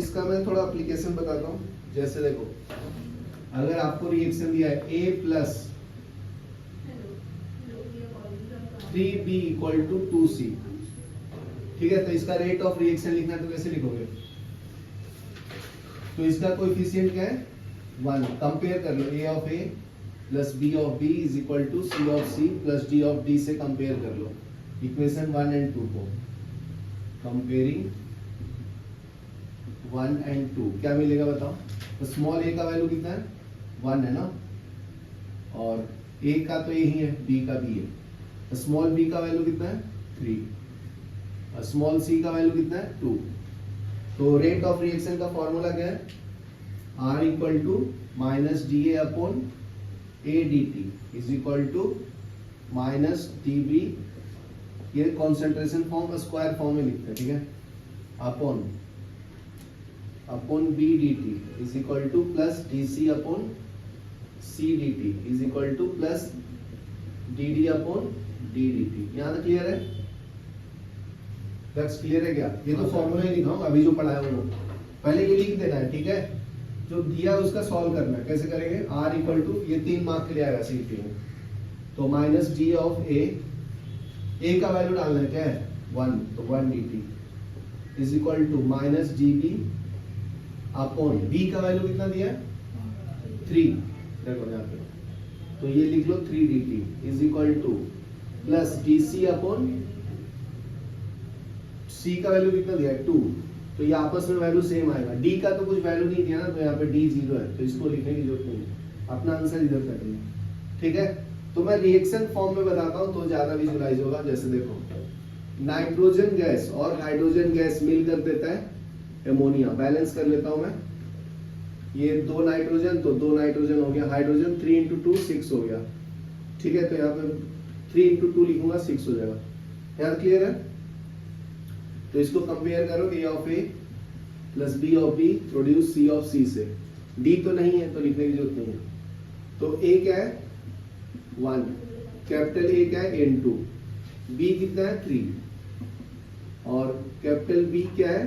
इसका मैं थोड़ा एप्लीकेशन बताता हूँ। जैसे देखो, अगर आपको रिएक्शन दिया है A plus 3B equal to 2C, ठीक है, तो इसका रेट ऑफ रिएक्शन लिखना है तो कैसे लिखोगे? तो इसका कोएफिशिएंट क्या है? 1। कंपेयर कर लो, A of A plus B of B is equal to C of C plus D of D से कंपेयर कर लो इक्वेशन 1 एंड 2 को। कंपेयरिंग 1 एंड 2 क्या मिलेगा बताओ? तो स्मॉल a का वैल्यू कितना है? 1 है ना, और a का तो यही है, b का b है, तो स्मॉल b का वैल्यू कितना है? 3, और स्मॉल c का वैल्यू कितना है? 2। तो रेट ऑफ रिएक्शन का फॉर्मूला क्या है? r equal to minus D A upon A D T is equal to minus D B, ये कॉन्सेंट्रेशन फॉर्म स्क्वायर फॉर्म में लिखते हैं, ठीक है, upon B D T is equal to plus D C upon C D T is equal to plus D D upon D D T. यहाँ तक clear है? Clear है क्या? ये तो फॉर्मूला ही लिखा हूँ अभी जो पढ़ाया वो, पहले ये लिख देना है, ठीक है, जो दिया उसका सॉल्व करना है। कैसे करेंगे? r इक्वल टू, ये 3 मार्क के लिए आएगा सीटी में, तो माइनस डी ऑफ ए का वैल्यू डालना है, क्या है? 1, तो 1 D T is equal to minus D B upon b का वैल्यू कितना दिया है? 3, देखो यहाँ पे, तो ये लिख लो 3 D T is equal to plus D C upon c का वैल्यू कितना दिया है? 2, तो ये आपस में वैल्यू सेम आएगा। d का तो कुछ वैल्यू नहीं दिया ना, तो यहाँ पे d 0 है, तो इसको लिखने की जरूरत नहीं है, अपना आंसर इधर करेंगे, ठीक है। तो मैं रिएक्शन फॉर्म में बताता हूँ तो ज्यादा विजुअलाइज होगा। जैसे देखो, नाइट्रोजन गैस और हाइड्रोजन गैस मिलकर देता है एमोनिया। बैलेंस कर लेता हूं मैं, ये 2 नाइट्रोजन तो 2 नाइट्रोजन हो गया, हाइड्रोजन 3 इंटू 2 6 हो गया, ठीक है, तो यहाँ पे 3 इंटू 2 लिखूंगा, 6 हो जाएगा। यार क्लियर है? तो इसको कंपेयर करो, A of A plus B of B produce C of C से। D तो नहीं है तो लिखने की जरूरत नहीं है। तो A क्या है? 1, कैपिटल A क्या है? N2, B कितना है? 3, और कैपिटल B क्या है?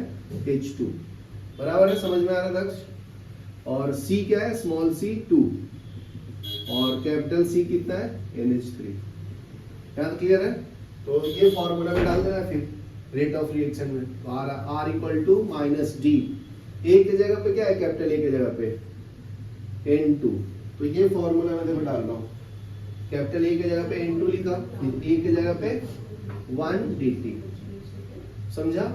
H2। बराबर है? समझ में आ रहा दक्ष? और C क्या है? स्मॉल c 2, और कैपिटल C कितना है? NH3। यहाँ क्लियर है? तो ये फॉर्मूला में डाल देना फिर रेट ऑफ रिएक्शन में। तो R equal to minus D, A की जगह पे क्या है? कैपिटल A की जगह पे N2, तो ये फॉर्मूला में देखो डाल रहा हूँ, कैपिटल A की जगह पे N2 लिखा, A की जगह पे 1 dt, समझा?